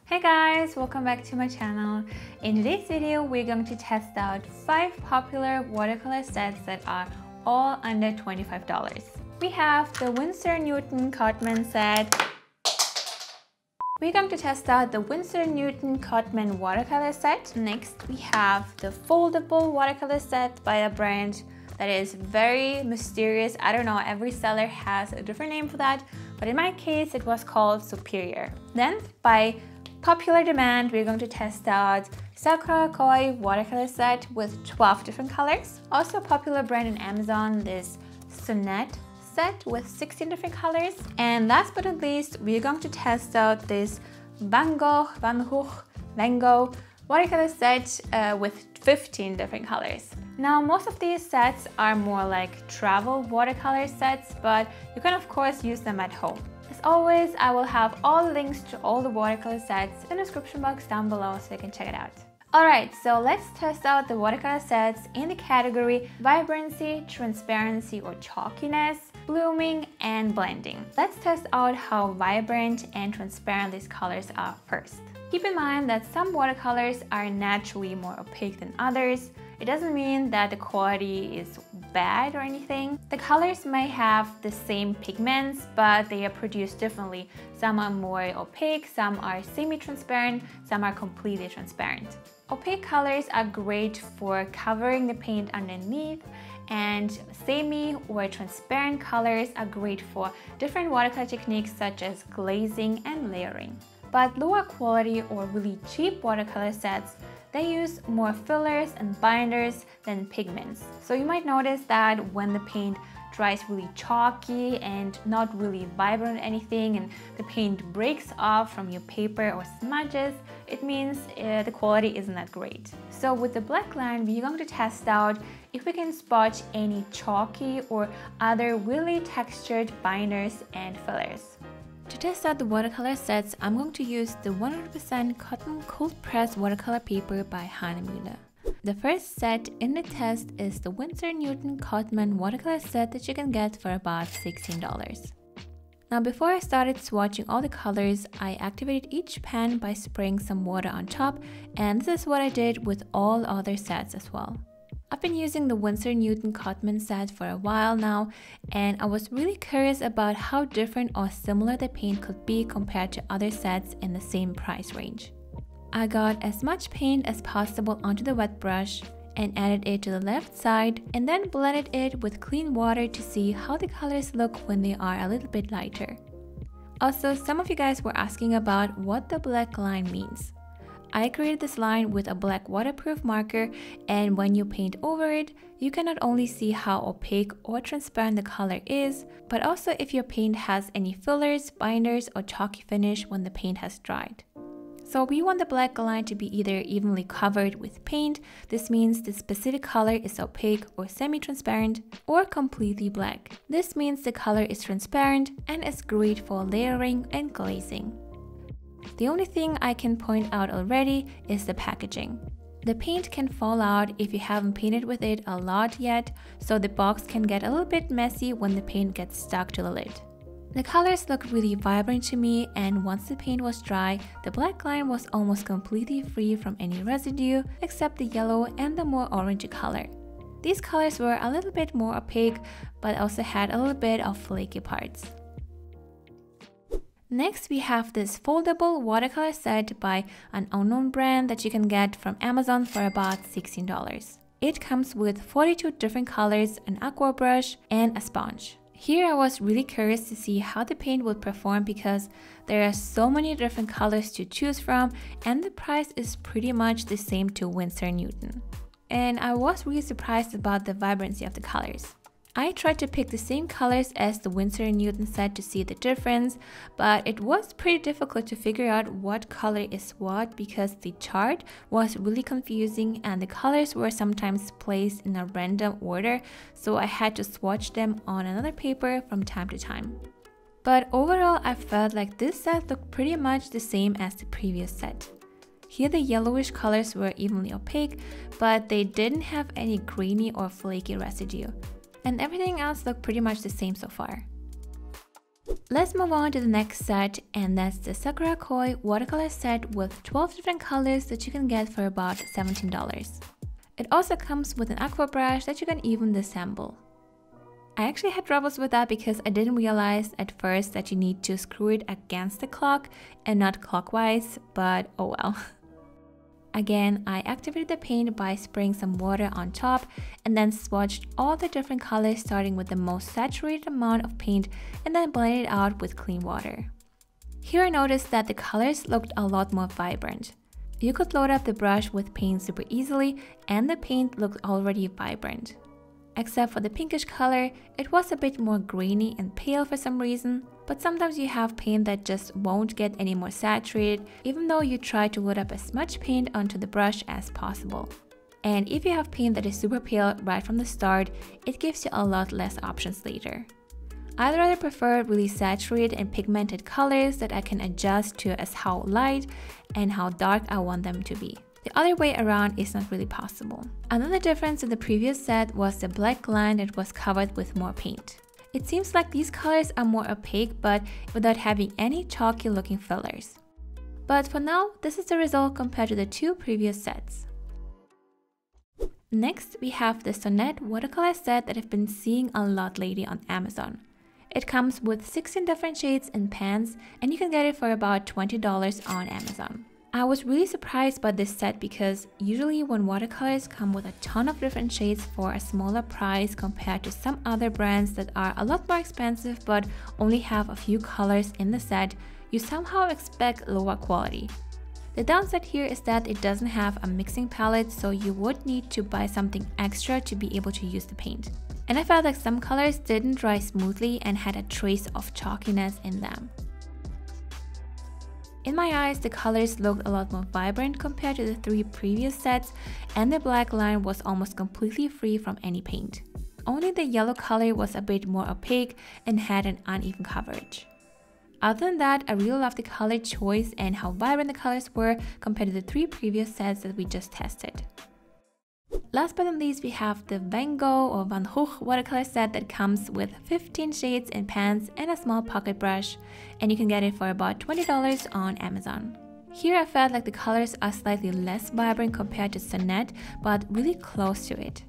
Hey guys, welcome back to my channel. In today's video, we're going to test out 5 popular watercolor sets that are all under $25. We have the Winsor Newton Cotman set. We're going to test out the Winsor Newton Cotman watercolor set. Next, we have the foldable watercolor set by a brand that is very mysterious. I don't know, every seller has a different name for that, but in my case, it was called Superior. Then, by popular demand, we're going to test out Sakura Koi watercolor set with 12 different colors. Also a popular brand on Amazon, this Sonnet set with 16 different colors. And last but not least, we're going to test out this Van Gogh watercolor set with 15 different colors. Now, most of these sets are more like travel watercolor sets, but you can of course use them at home. As always, I will have all the links to all the watercolor sets in the description box down below so you can check it out. Alright, so let's test out the watercolor sets in the category vibrancy, transparency or chalkiness, blooming and blending. Let's test out how vibrant and transparent these colors are first. Keep in mind that some watercolors are naturally more opaque than others. It doesn't mean that the quality is bad or anything. The colors may have the same pigments, but they are produced differently. Some are more opaque, some are semi-transparent, some are completely transparent. Opaque colors are great for covering the paint underneath, and semi or transparent colors are great for different watercolor techniques such as glazing and layering. But lower quality or really cheap watercolor sets, they use more fillers and binders than pigments. So you might notice that when the paint dries really chalky and not really vibrant or anything, and the paint breaks off from your paper or smudges, it means the quality isn't that great. So with the black line, we're going to test out if we can spot any chalky or other really textured binders and fillers. To test out the watercolor sets, I'm going to use the 100% cotton cold press watercolor paper by Hahnemühle. The first set in the test is the Winsor Newton Cotman watercolor set that you can get for about $16. Now, before I started swatching all the colors, I activated each pan by spraying some water on top, and this is what I did with all other sets as well. I've been using the Winsor Newton Cotman set for a while now, and I was really curious about how different or similar the paint could be compared to other sets in the same price range. I got as much paint as possible onto the wet brush and added it to the left side, and then blended it with clean water to see how the colors look when they are a little bit lighter. Also, some of you guys were asking about what the black line means. I created this line with a black waterproof marker, and when you paint over it, you can not only see how opaque or transparent the color is, but also if your paint has any fillers, binders, or chalky finish when the paint has dried. So we want the black line to be either evenly covered with paint, this means the specific color is opaque or semi-transparent, or completely black. This means the color is transparent and is great for layering and glazing. The only thing I can point out already is the packaging. The paint can fall out if you haven't painted with it a lot yet, so the box can get a little bit messy when the paint gets stuck to the lid. The colors look really vibrant to me, and once the paint was dry, the black line was almost completely free from any residue except the yellow and the more orangey color. These colors were a little bit more opaque, but also had a little bit of flaky parts. Next, we have this foldable watercolor set by an unknown brand that you can get from Amazon for about $16. It comes with 42 different colors, an aqua brush, and a sponge. Here I was really curious to see how the paint would perform because there are so many different colors to choose from, and the price is pretty much the same to Winsor Newton. And I was really surprised about the vibrancy of the colors. I tried to pick the same colors as the Winsor Newton set to see the difference, but it was pretty difficult to figure out what color is what because the chart was really confusing and the colors were sometimes placed in a random order, so I had to swatch them on another paper from time to time. But overall, I felt like this set looked pretty much the same as the previous set. Here the yellowish colors were evenly opaque, but they didn't have any grainy or flaky residue. And everything else looked pretty much the same so far. Let's move on to the next set, and that's the Sakura Koi watercolor set with 12 different colors that you can get for about $17. It also comes with an aqua brush that you can even disassemble. I actually had troubles with that because I didn't realize at first that you need to screw it against the clock and not clockwise, but oh well. Again, I activated the paint by spraying some water on top and then swatched all the different colors starting with the most saturated amount of paint and then blended it out with clean water. Here I noticed that the colors looked a lot more vibrant. You could load up the brush with paint super easily and the paint looked already vibrant. Except for the pinkish color, it was a bit more grainy and pale for some reason, but sometimes you have paint that just won't get any more saturated even though you try to load up as much paint onto the brush as possible. And if you have paint that is super pale right from the start, it gives you a lot less options later. I'd rather prefer really saturated and pigmented colors that I can adjust to as how light and how dark I want them to be. The other way around is not really possible. Another difference in the previous set was the black line that was covered with more paint. It seems like these colors are more opaque but without having any chalky looking fillers. But for now, this is the result compared to the two previous sets. Next, we have the Sonette watercolor set that I've been seeing a lot lately on Amazon. It comes with 16 different shades and pans, and you can get it for about $20 on Amazon. I was really surprised by this set because usually when watercolors come with a ton of different shades for a smaller price compared to some other brands that are a lot more expensive but only have a few colors in the set, you somehow expect lower quality. The downside here is that it doesn't have a mixing palette, so you would need to buy something extra to be able to use the paint. And I felt like some colors didn't dry smoothly and had a trace of chalkiness in them. In my eyes, the colors looked a lot more vibrant compared to the three previous sets, and the black line was almost completely free from any paint. Only the yellow color was a bit more opaque and had an uneven coverage. Other than that, I really love the color choice and how vibrant the colors were compared to the three previous sets that we just tested. Last but not least, we have the Van Gogh or Van Gogh watercolor set that comes with 15 shades and pans and a small pocket brush, and you can get it for about $20 on Amazon. Here I felt like the colors are slightly less vibrant compared to Sonette, but really close to it.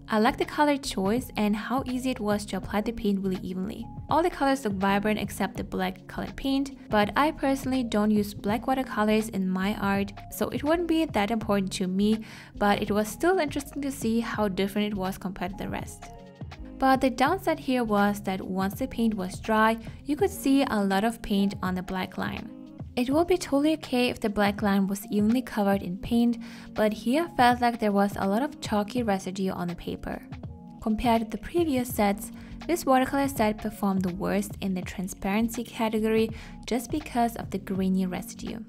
I like the color choice and how easy it was to apply the paint really evenly. All the colors look vibrant except the black colored paint, but I personally don't use black watercolors in my art, so it wouldn't be that important to me, but it was still interesting to see how different it was compared to the rest. But the downside here was that once the paint was dry, you could see a lot of paint on the black line. It would be totally okay if the black line was evenly covered in paint, but here I felt like there was a lot of chalky residue on the paper. Compared to the previous sets, this watercolor set performed the worst in the transparency category just because of the grainy residue.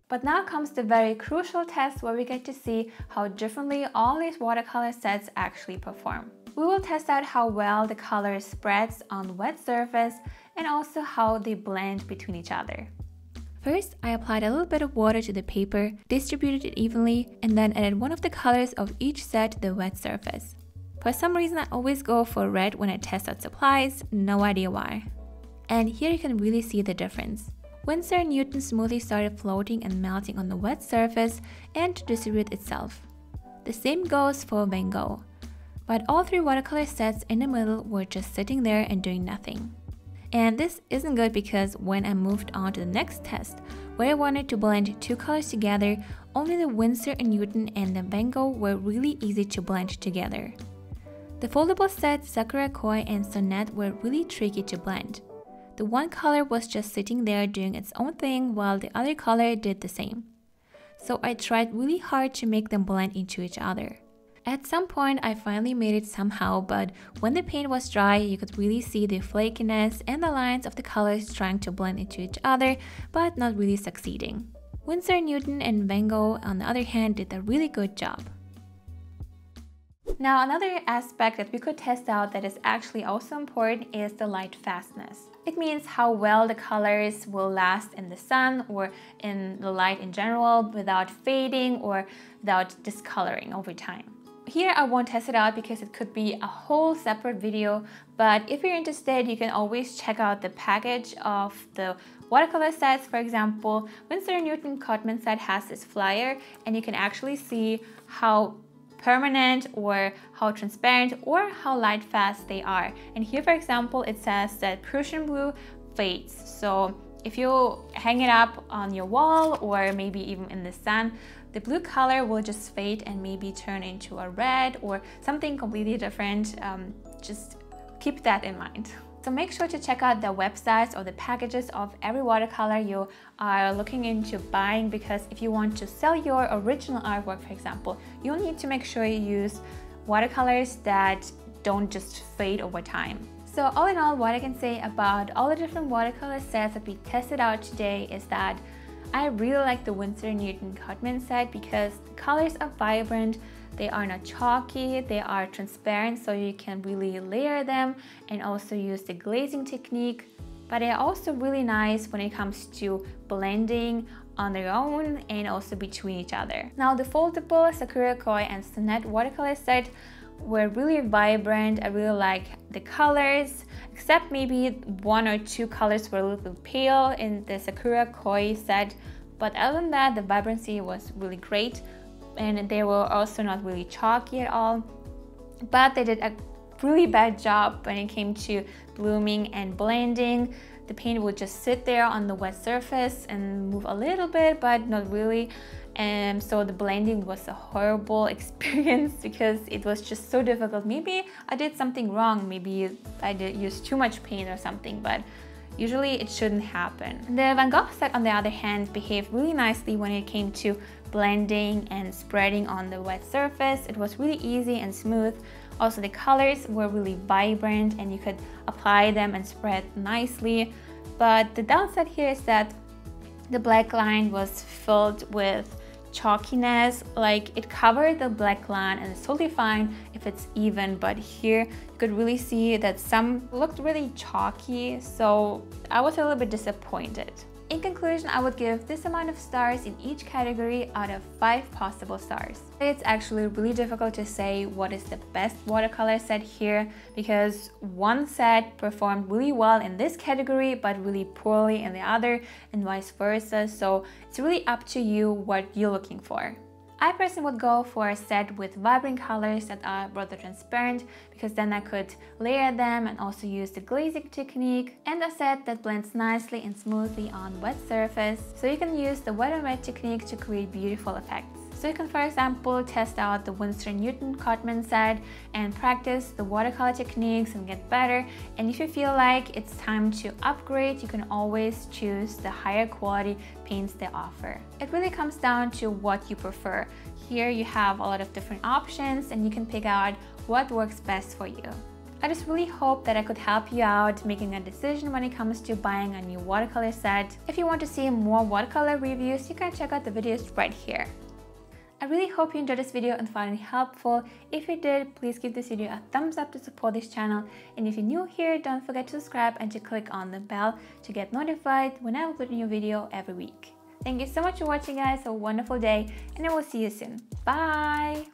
But now comes the very crucial test where we get to see how differently all these watercolor sets actually perform. We will test out how well the color spreads on the wet surface and also how they blend between each other. First, I applied a little bit of water to the paper, distributed it evenly, and then added one of the colors of each set to the wet surface. For some reason, I always go for red when I test out supplies, no idea why. And here you can really see the difference. Winsor & Newton smoothly started floating and melting on the wet surface and to distribute itself. The same goes for Van Gogh. But all three watercolor sets in the middle were just sitting there and doing nothing. And this isn't good because when I moved on to the next test, where I wanted to blend two colors together, only the Winsor & Newton and the Van Gogh were really easy to blend together. The foldable sets Sakura Koi and Sonette were really tricky to blend. The one color was just sitting there doing its own thing while the other color did the same. So I tried really hard to make them blend into each other. At some point, I finally made it somehow, but when the paint was dry, you could really see the flakiness and the lines of the colors trying to blend into each other, but not really succeeding. Winsor & Newton and Van Gogh, on the other hand, did a really good job. Now, another aspect that we could test out that is actually also important is the light fastness. It means how well the colors will last in the sun or in the light in general without fading or without discoloring over time. Here I won't test it out because it could be a whole separate video, but if you're interested, you can always check out the package of the watercolor sets. For example, Winsor & Newton Cotman set has this flyer, and you can actually see how permanent or how transparent or how light fast they are. And here, for example, it says that Prussian blue fades. So if you hang it up on your wall or maybe even in the sun, the blue color will just fade and maybe turn into a red or something completely different. Just keep that in mind. So make sure to check out the websites or the packages of every watercolor you are looking into buying, because if you want to sell your original artwork, for example, you'll need to make sure you use watercolors that don't just fade over time. So all in all, what I can say about all the different watercolor sets that we tested out today is that I really like the Winsor & Newton Cotman set because the colors are vibrant, they are not chalky, they are transparent, so you can really layer them and also use the glazing technique. But they're also really nice when it comes to blending on their own and also between each other. Now the foldable Sakura Koi and Sonette watercolor set were really vibrant. I really like the colors, except maybe 1 or 2 colors were a little pale in the Sakura Koi set, but other than that, the vibrancy was really great, and they were also not really chalky at all. But they did a really bad job when it came to blooming and blending. The paint would just sit there on the wet surface and move a little bit, but not really. And so the blending was a horrible experience because it was just so difficult. Maybe I did something wrong, maybe I did use too much paint or something, but usually it shouldn't happen. The Van Gogh set, on the other hand, behaved really nicely when it came to blending and spreading on the wet surface. It was really easy and smooth. Also, the colors were really vibrant and you could apply them and spread nicely. But the downside here is that the black line was filled with chalkiness. Like, it covered the black line and it's totally fine if it's even, but here you could really see that some looked really chalky, so I was a little bit disappointed. In conclusion, I would give this amount of stars in each category out of 5 possible stars. It's actually really difficult to say what is the best watercolor set here, because one set performed really well in this category but really poorly in the other, and vice versa. So it's really up to you what you're looking for. I personally would go for a set with vibrant colors that are rather transparent, because then I could layer them and also use the glazing technique, and a set that blends nicely and smoothly on wet surface, so you can use the wet and wet technique to create beautiful effects. So you can, for example, test out the Winsor & Newton Cotman set and practice the watercolor techniques and get better. And if you feel like it's time to upgrade, you can always choose the higher quality paints they offer. It really comes down to what you prefer. Here you have a lot of different options and you can pick out what works best for you. I just really hope that I could help you out making a decision when it comes to buying a new watercolor set. If you want to see more watercolor reviews, you can check out the videos right here. I really hope you enjoyed this video and found it helpful. If you did, please give this video a thumbs up to support this channel. And if you're new here, don't forget to subscribe and to click on the bell to get notified when I upload a new video every week. Thank you so much for watching, guys. Have a wonderful day, and I will see you soon. Bye!